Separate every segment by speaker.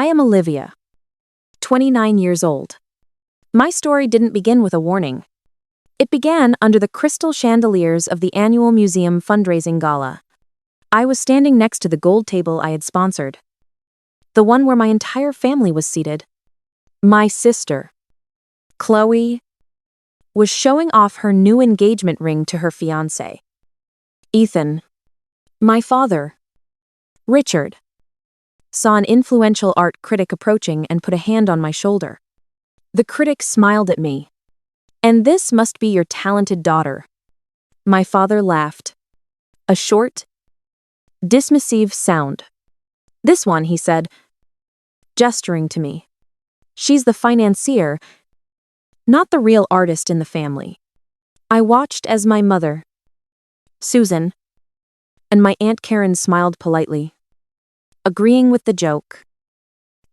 Speaker 1: I am Olivia, 29 years old. My story didn't begin with a warning. It began under the crystal chandeliers of the annual museum fundraising gala. I was standing next to the gold table I had sponsored, the one where my entire family was seated. My sister, Chloe, was showing off her new engagement ring to her fiancé. Ethan, my father, Richard, saw an influential art critic approaching and put a hand on my shoulder. The critic smiled at me. "And this must be your talented daughter." My father laughed. A short, dismissive sound. "This one," he said, gesturing to me. "She's the financier, not the real artist in the family." I watched as my mother, Susan, and my Aunt Karen smiled politely, agreeing with the joke.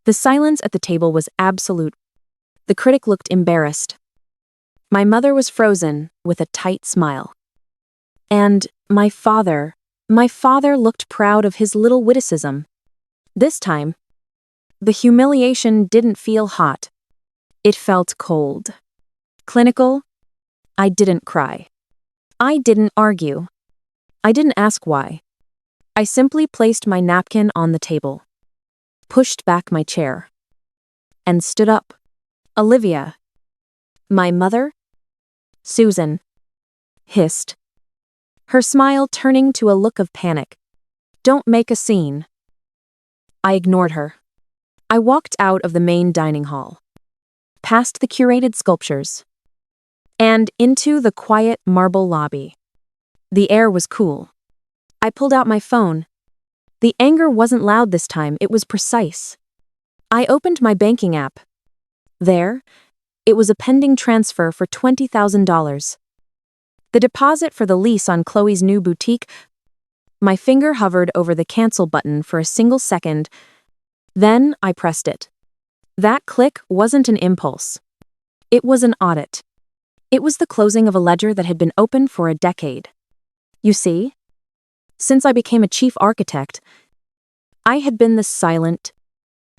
Speaker 1: The silence at the table was absolute. The critic looked embarrassed. My mother was frozen, with a tight smile. And my father looked proud of his little witticism. This time, the humiliation didn't feel hot. It felt cold. Clinical. I didn't cry. I didn't argue. I didn't ask why. I simply placed my napkin on the table, pushed back my chair, and stood up. "Olivia." "My mother?" Susan hissed, her smile turning to a look of panic. "Don't make a scene." I ignored her. I walked out of the main dining hall, past the curated sculptures, and into the quiet marble lobby. The air was cool. I pulled out my phone. The anger wasn't loud this time, it was precise. I opened my banking app. There, it was a pending transfer for $20,000. The deposit for the lease on Chloe's new boutique. My finger hovered over the cancel button for a single second. Then I pressed it. That click wasn't an impulse. It was an audit. It was the closing of a ledger that had been open for a decade. You see, since I became a chief architect, I had been the silent,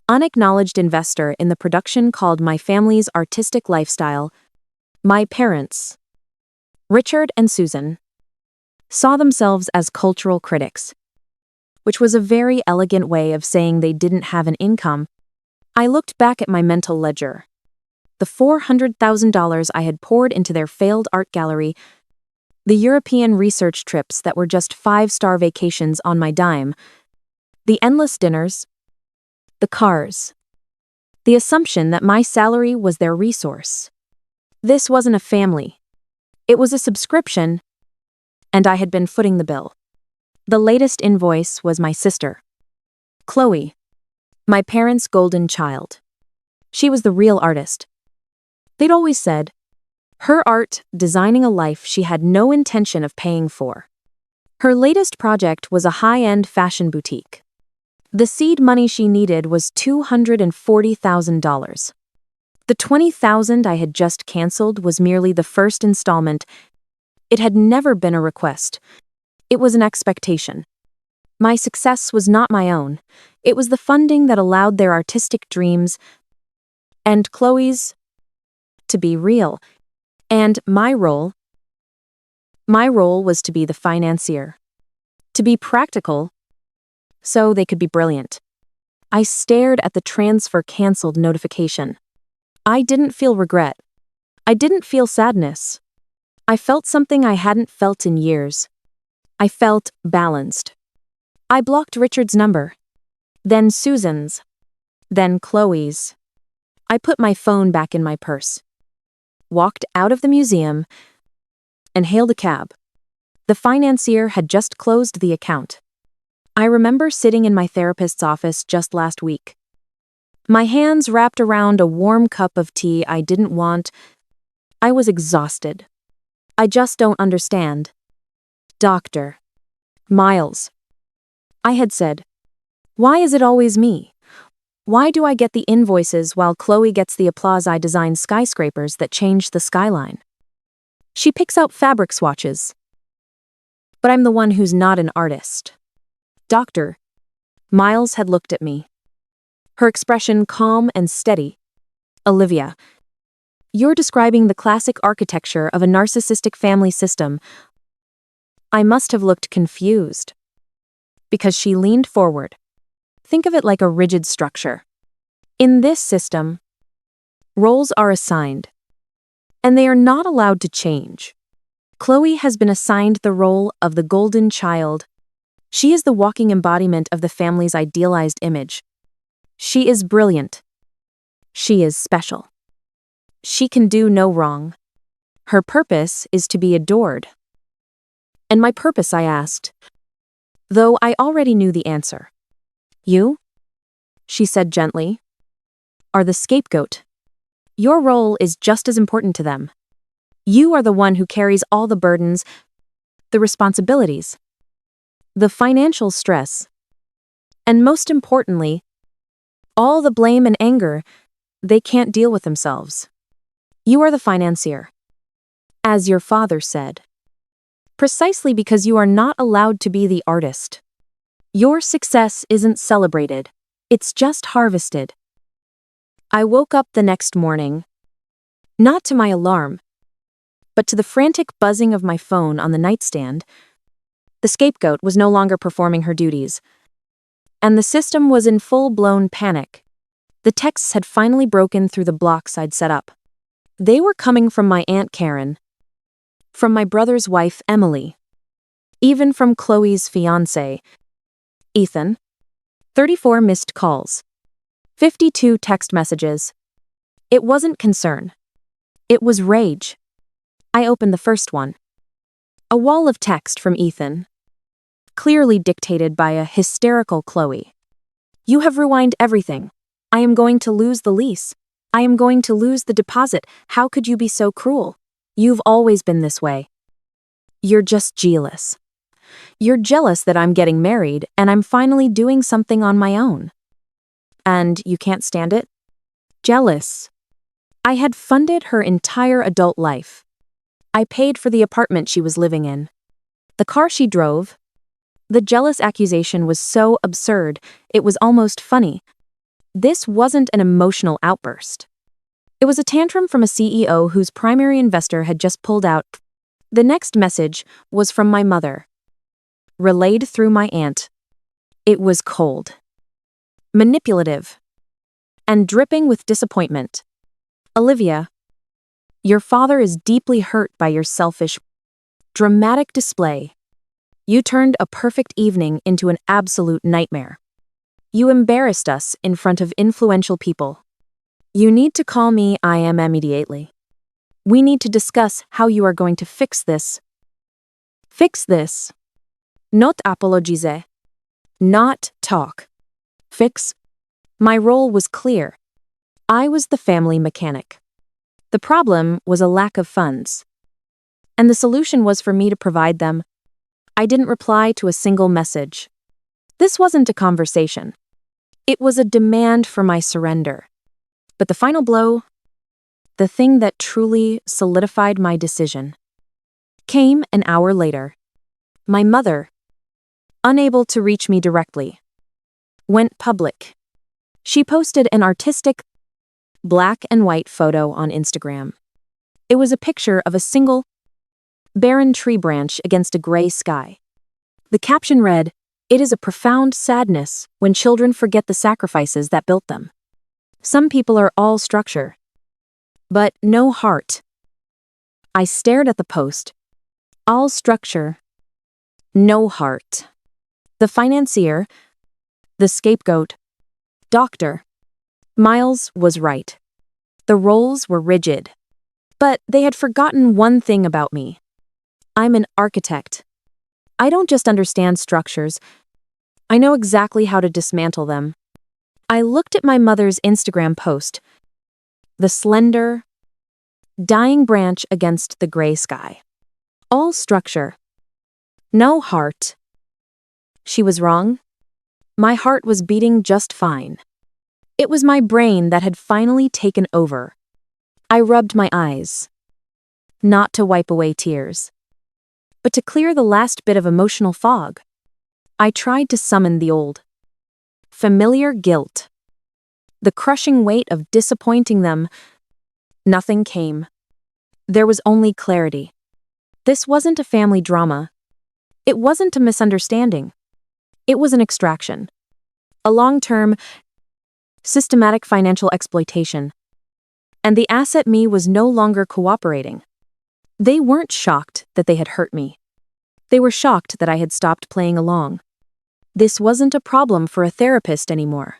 Speaker 1: unacknowledged investor in the production called my family's artistic lifestyle. My parents, Richard and Susan, saw themselves as cultural critics, which was a very elegant way of saying they didn't have an income. I looked back at my mental ledger. The $400,000 I had poured into their failed art gallery, the European research trips that were just 5-star vacations on my dime, the endless dinners, the cars, the assumption that my salary was their resource. This wasn't a family. It was a subscription, and I had been footing the bill. The latest invoice was my sister, Chloe, my parents' golden child. She was the real artist. They'd always said, her art designing a life she had no intention of paying for. Her latest project was a high-end fashion boutique. The seed money she needed was $240,000. The $20,000 I had just canceled was merely the first installment. It had never been a request. It was an expectation. My success was not my own. It was the funding that allowed their artistic dreams and Chloe's to be real. And my role was to be the financier, to be practical, so they could be brilliant. I stared at the transfer canceled notification. I didn't feel regret. I didn't feel sadness. I felt something I hadn't felt in years. I felt balanced. I blocked Richard's number, then Susan's, then Chloe's. I put my phone back in my purse, walked out of the museum, and hailed a cab. The financier had just closed the account. I remember sitting in my therapist's office just last week, my hands wrapped around a warm cup of tea I didn't want. I was exhausted. "I just don't understand, Dr. Miles," I had said. "Why is it always me? Why do I get the invoices while Chloe gets the applause I design skyscrapers that change the skyline? She picks out fabric swatches, but I'm the one who's not an artist." Dr. Miles had looked at me. her expression calm and steady. Olivia, you're describing the classic architecture of a narcissistic family system. I must have looked confused. Because she leaned forward. Think of it like a rigid structure. In this system, roles are assigned, and they are not allowed to change. Chloe has been assigned the role of the golden child. She is the walking embodiment of the family's idealized image. She is brilliant. She is special. She can do no wrong. Her purpose is to be adored. And my purpose, I asked, though I already knew the answer. You, she said gently, are the scapegoat. Your role is just as important to them. You are the one who carries all the burdens, the responsibilities, the financial stress, and most importantly, all the blame and anger they can't deal with themselves. You are the financier, as your father said, precisely because you are not allowed to be the artist. Your success isn't celebrated, it's just harvested. I woke up the next morning, not to my alarm, but to the frantic buzzing of my phone on the nightstand. The scapegoat was no longer performing her duties, and the system was in full-blown panic. The texts had finally broken through the blocks I'd set up. They were coming from my Aunt Karen, from my brother's wife Emily, even from Chloe's fiancé, Ethan. 34 missed calls. 52 text messages. It wasn't concern. It was rage. I opened the first one. A wall of text from Ethan, clearly dictated by a hysterical Chloe. You have ruined everything. I am going to lose the lease. I am going to lose the deposit. How could you be so cruel? You've always been this way. You're just jealous. You're jealous that I'm getting married and I'm finally doing something on my own. And you can't stand it? Jealous. I had funded her entire adult life. I paid for the apartment she was living in, the car she drove. The jealous accusation was so absurd, it was almost funny. This wasn't an emotional outburst. It was a tantrum from a CEO whose primary investor had just pulled out. The next message was from my mother, relayed through my aunt. It was cold, manipulative, and dripping with disappointment. Olivia, your father is deeply hurt by your selfish, dramatic display. You turned a perfect evening into an absolute nightmare. You embarrassed us in front of influential people. You need to call me IM immediately. We need to discuss how you are going to fix this. Fix this. Not apologize. Not talk. Fix. My role was clear. I was the family mechanic. The problem was a lack of funds. And the solution was for me to provide them. I didn't reply to a single message. This wasn't a conversation. It was a demand for my surrender. But the final blow, the thing that truly solidified my decision, came an hour later. My mother, unable to reach me directly, went public. She posted an artistic, black and white photo on Instagram. It was a picture of a single, barren tree branch against a gray sky. The caption read, "It is a profound sadness when children forget the sacrifices that built them. Some people are all structure, but no heart." I stared at the post. All structure, no heart. The financier, the scapegoat, Dr. Miles was right. The roles were rigid. But they had forgotten one thing about me. I'm an architect. I don't just understand structures. I know exactly how to dismantle them. I looked at my mother's Instagram post. The slender, dying branch against the gray sky. All structure. No heart. She was wrong. My heart was beating just fine. It was my brain that had finally taken over. I rubbed my eyes. Not to wipe away tears, but to clear the last bit of emotional fog. I tried to summon the old, familiar guilt. The crushing weight of disappointing them. Nothing came. There was only clarity. This wasn't a family drama. It wasn't a misunderstanding. It was an extraction. A long-term, systematic financial exploitation. And the asset me was no longer cooperating. They weren't shocked that they had hurt me. They were shocked that I had stopped playing along. This wasn't a problem for a therapist anymore.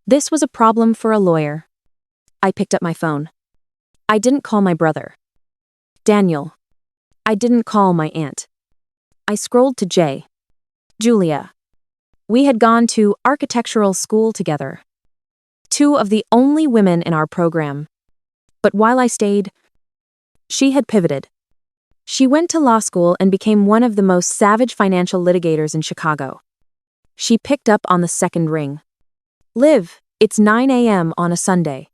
Speaker 1: This was a problem for a lawyer. I picked up my phone. I didn't call my brother, Daniel. I didn't call my aunt. I scrolled to Jay. Julia. We had gone to architectural school together. Two of the only women in our program. But while I stayed, she had pivoted. She went to law school and became one of the most savage financial litigators in Chicago. She picked up on the second ring. Liv, it's 9 a.m. on a Sunday.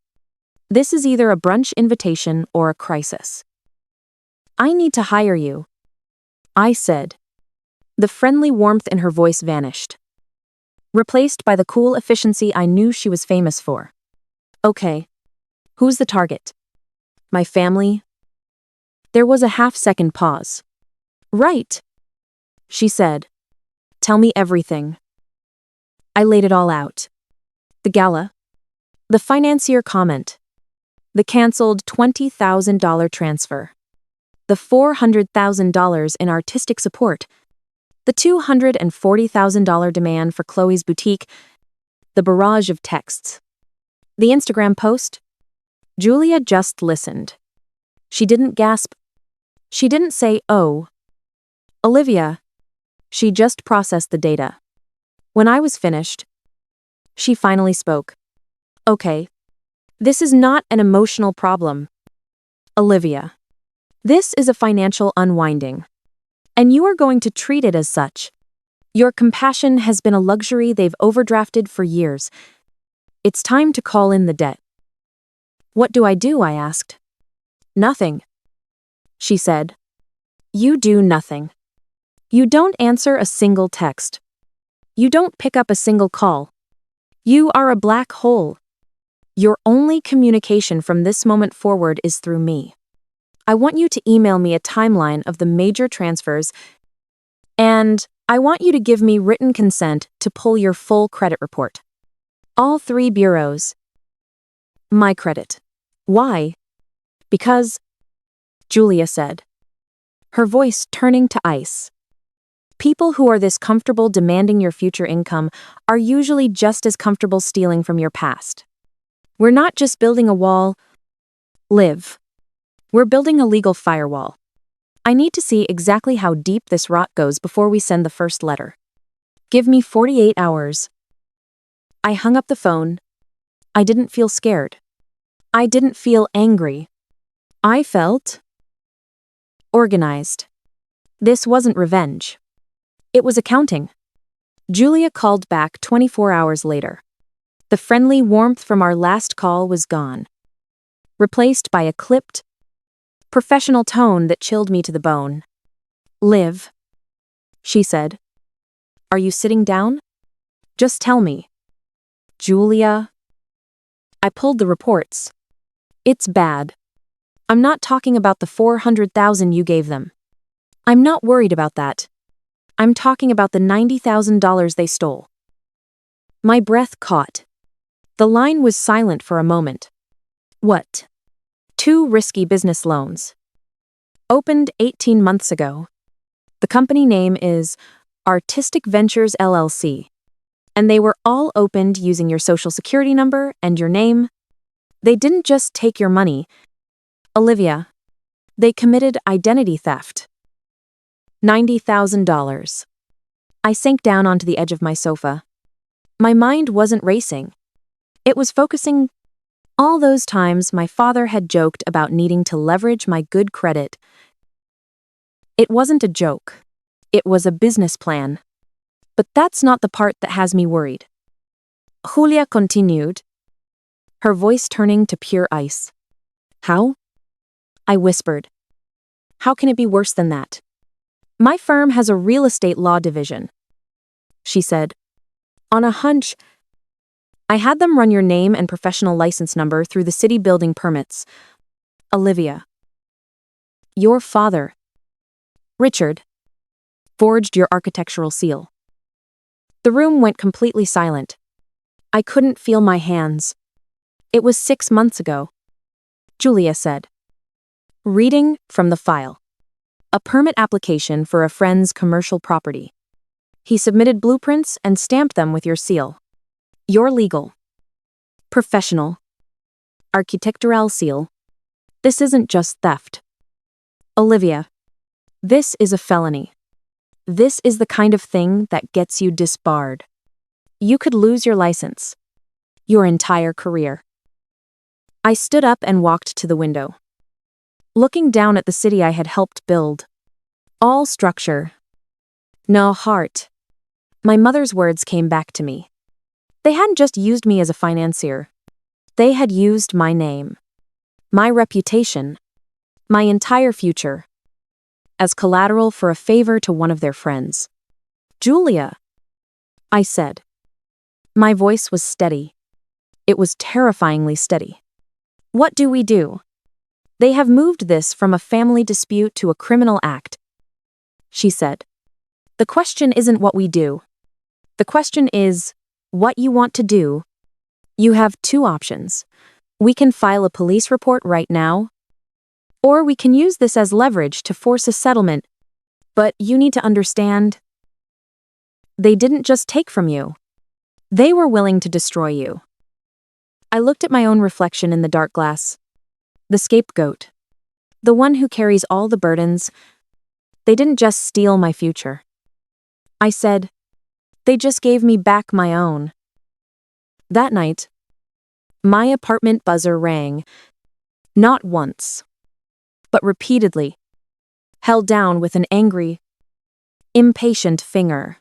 Speaker 1: This is either a brunch invitation or a crisis. I need to hire you, I said. The friendly warmth in her voice vanished, replaced by the cool efficiency I knew she was famous for. Okay. Who's the target? My family? There was a half-second pause. Right, she said. Tell me everything. I laid it all out. The gala. The financier comment. The cancelled $20,000 transfer. The $400,000 in artistic support. The $240,000 demand for Chloe's boutique. The barrage of texts. The Instagram post. Julia just listened. She didn't gasp. She didn't say, oh. Olivia. She just processed the data. When I was finished, she finally spoke. Okay. This is not an emotional problem, Olivia. This is a financial unwinding. And you are going to treat it as such. Your compassion has been a luxury they've overdrafted for years. It's time to call in the debt. What do? I asked. Nothing, she said. You do nothing. You don't answer a single text. You don't pick up a single call. You are a black hole. Your only communication from this moment forward is through me. I want you to email me a timeline of the major transfers, and I want you to give me written consent to pull your full credit report. All 3 bureaus. My credit. Why? Because, Julia said, her voice turning to ice. People who are this comfortable demanding your future income are usually just as comfortable stealing from your past. We're not just building a wall, Liv. We're building a legal firewall. I need to see exactly how deep this rot goes before we send the first letter. Give me 48 hours. I hung up the phone. I didn't feel scared. I didn't feel angry. I felt organized. This wasn't revenge. It was accounting. Julia called back 24 hours later. The friendly warmth from our last call was gone, replaced by a clipped, professional tone that chilled me to the bone. Liv, she said. Are you sitting down? Just tell me. Julia. I pulled the reports. It's bad. I'm not talking about the $400,000 you gave them. I'm not worried about that. I'm talking about the $90,000 they stole. My breath caught. The line was silent for a moment. What? 2 risky business loans. Opened 18 months ago. The company name is Artistic Ventures LLC. And they were all opened using your social security number and your name. They didn't just take your money, Olivia. They committed identity theft. $90,000. I sank down onto the edge of my sofa. My mind wasn't racing. It was focusing. All those times my father had joked about needing to leverage my good credit. It wasn't a joke. It was a business plan. But that's not the part that has me worried. Julia continued, her voice turning to pure ice. How? I whispered. How can it be worse than that? My firm has a real estate law division, she said. On a hunch, I had them run your name and professional license number through the city building permits. Olivia. Your father, Richard, forged your architectural seal. The room went completely silent. I couldn't feel my hands. It was 6 months ago. Julia said. Reading from the file. A permit application for a friend's commercial property. He submitted blueprints and stamped them with your seal. Your legal, professional, architectural seal. This isn't just theft. Olivia, this is a felony. This is the kind of thing that gets you disbarred. You could lose your license. Your entire career. I stood up and walked to the window. Looking down at the city I had helped build. All structure. No heart. My mother's words came back to me. They hadn't just used me as a financier. They had used my name, my reputation, my entire future, as collateral for a favor to one of their friends. Julia, I said. My voice was steady. It was terrifyingly steady. What do we do? They have moved this from a family dispute to a criminal act. She said. The question isn't what we do. The question is, what you want to do. You have 2 options. We can file a police report right now, or we can use this as leverage to force a settlement. But you need to understand, they didn't just take from you. They were willing to destroy you. I looked at my own reflection in the dark glass. The scapegoat. The one who carries all the burdens. They didn't just steal my future. I said, they just gave me back my own. That night, my apartment buzzer rang, not once, but repeatedly, held down with an angry, impatient finger.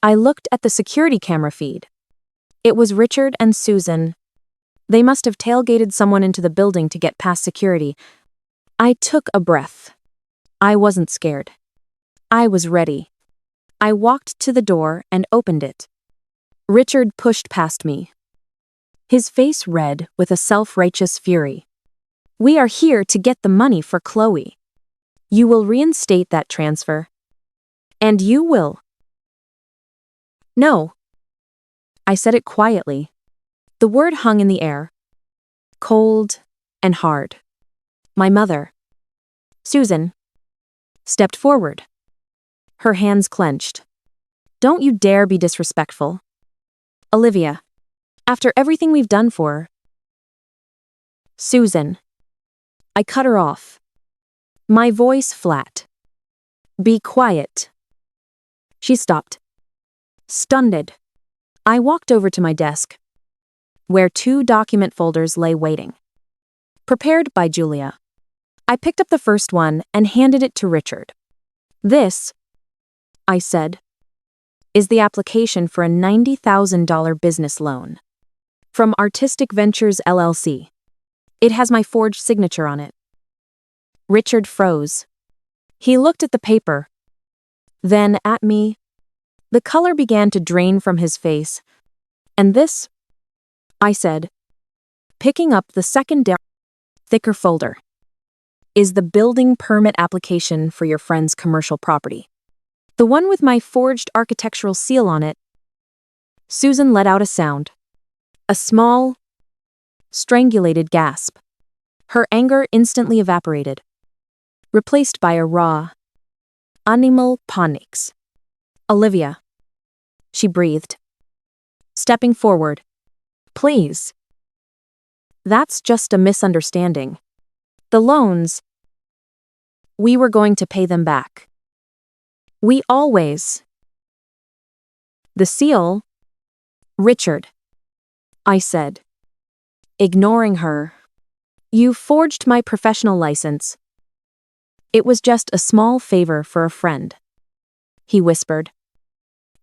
Speaker 1: I looked at the security camera feed. It was Richard and Susan. They must have tailgated someone into the building to get past security. I took a breath. I wasn't scared. I was ready. I walked to the door and opened it. Richard pushed past me. His face red with a self-righteous fury. We are here to get the money for Chloe. You will reinstate that transfer. And you will. No. I said it quietly. The word hung in the air. Cold and hard. My mother, Susan, stepped forward. Her hands clenched. Don't you dare be disrespectful. Olivia, after everything we've done for her. Susan. I cut her off. My voice flat. Be quiet. She stopped. Stunned. I walked over to my desk, where 2 document folders lay waiting. Prepared by Julia. I picked up the first one and handed it to Richard. This, I said, is the application for a $90,000 business loan. From Artistic Ventures LLC. It has my forged signature on it. Richard froze. He looked at the paper, then at me. The color began to drain from his face. And this, I said, picking up the second thicker folder, is the building permit application for your friend's commercial property. The one with my forged architectural seal on it. Susan let out a sound. A small, strangulated gasp. Her anger instantly evaporated, replaced by a raw, animal panics. Olivia. She breathed. Stepping forward. Please. That's just a misunderstanding. The loans. We were going to pay them back. We always. The seal. Richard. I said, ignoring her. You forged my professional license. It was just a small favor for a friend. He whispered,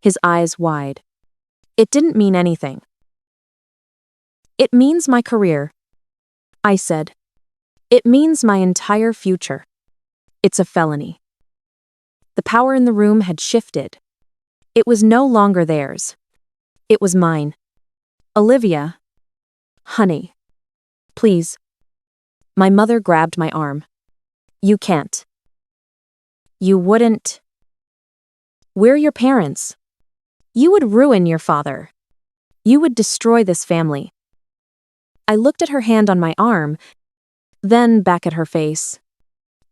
Speaker 1: his eyes wide. It didn't mean anything. It means my career. I said. It means my entire future. It's a felony. The power in the room had shifted. It was no longer theirs. It was mine. Olivia. Honey. Please. My mother grabbed my arm. You can't. You wouldn't. We're your parents. You would ruin your father. You would destroy this family. I looked at her hand on my arm, then back at her face.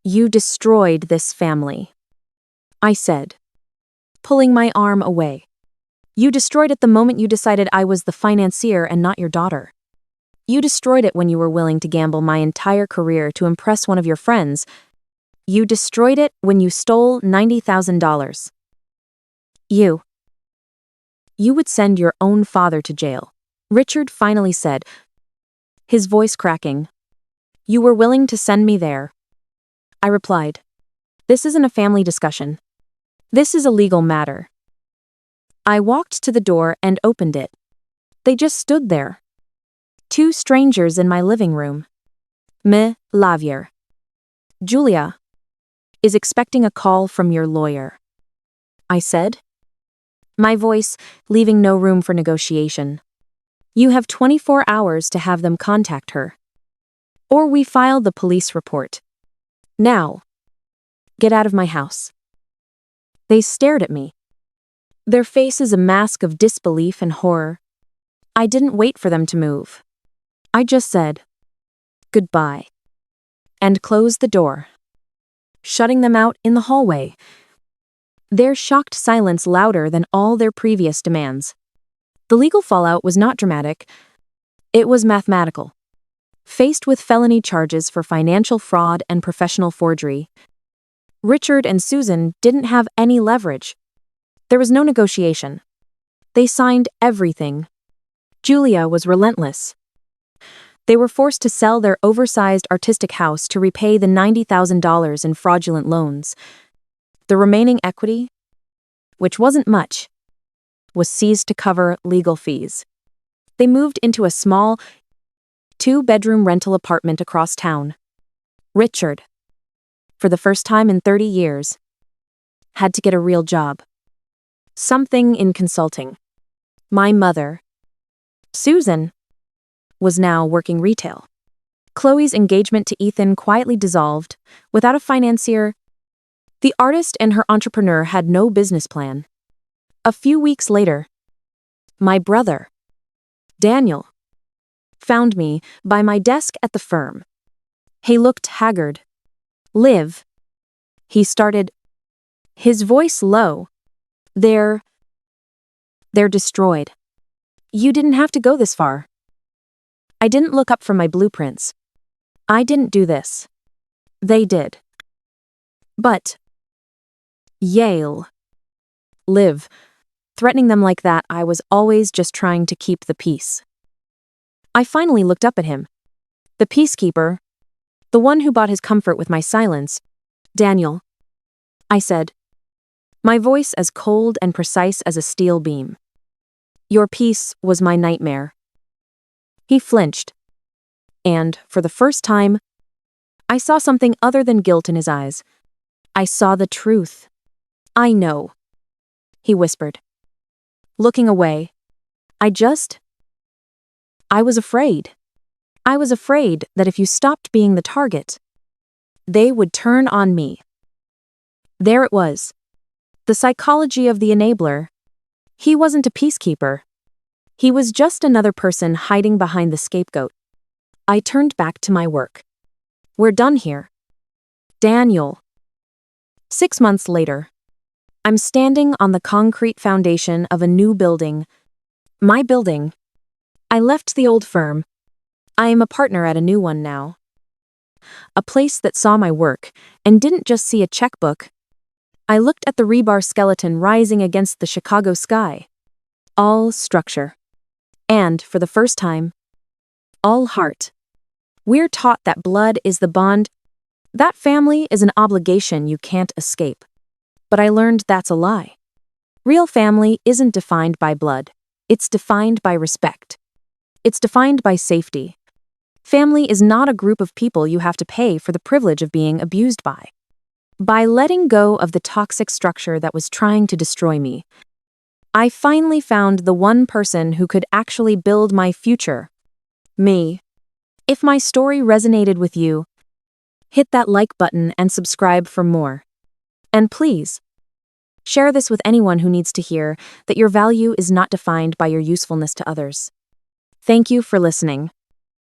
Speaker 1: You destroyed this family, I said, pulling my arm away. You destroyed it the moment you decided I was the financier and not your daughter. You destroyed it when you were willing to gamble my entire career to impress one of your friends. You destroyed it when you stole $90,000. You would send your own father to jail, Richard finally said, his voice cracking. You were willing to send me there. I replied, this isn't a family discussion. This is a legal matter. I walked to the door and opened it. They just stood there. Two strangers in my living room. Me, Lavier. Julia is expecting a call from your lawyer, I said, my voice leaving no room for negotiation. You have 24 hours to have them contact her. Or we file the police report. Now, get out of my house. They stared at me, their faces a mask of disbelief and horror. I didn't wait for them to move. I just said, goodbye, and closed the door, shutting them out in the hallway. Their shocked silence louder than all their previous demands. The legal fallout was not dramatic. It was mathematical. Faced with felony charges for financial fraud and professional forgery, Richard and Susan didn't have any leverage. There was no negotiation. They signed everything. Julia was relentless. They were forced to sell their oversized artistic house to repay the $90,000 in fraudulent loans. The remaining equity, which wasn't much, was seized to cover legal fees. They moved into a small, 2-bedroom rental apartment across town. Richard, for the first time in 30 years, had to get a real job. Something in consulting. My mother, Susan, was now working retail. Chloe's engagement to Ethan quietly dissolved. Without a financier, the artist and her entrepreneur had no business plan. A few weeks later, my brother, Daniel, found me by my desk at the firm. He looked haggard. Liv, he started, his voice low. They're destroyed. You didn't have to go this far. I didn't look up from my blueprints. I didn't do this. They did. But Yale. Liv, threatening them like that, I was always just trying to keep the peace. I finally looked up at him. The peacekeeper, the one who bought his comfort with my silence. Daniel, I said, my voice as cold and precise as a steel beam. Your peace was my nightmare. He flinched, and, for the first time, I saw something other than guilt in his eyes. I saw the truth. I know, he whispered. Looking away, I was afraid. I was afraid that if you stopped being the target, they would turn on me. There it was. The psychology of the enabler. He wasn't a peacekeeper. He was just another person hiding behind the scapegoat. I turned back to my work. We're done here. Daniel. 6 months later, I'm standing on the concrete foundation of a new building. My building. I left the old firm. I am a partner at a new one now. A place that saw my work and didn't just see a checkbook. I looked at the rebar skeleton rising against the Chicago sky. All structure. And, for the first time, all heart. We're taught that blood is the bond. That family is an obligation you can't escape. But I learned that's a lie. Real family isn't defined by blood. It's defined by respect. It's defined by safety. Family is not a group of people you have to pay for the privilege of being abused by. By letting go of the toxic structure that was trying to destroy me, I finally found the one person who could actually build my future. Me. If my story resonated with you, hit that like button and subscribe for more. And please, share this with anyone who needs to hear that your value is not defined by your usefulness to others. Thank you for listening.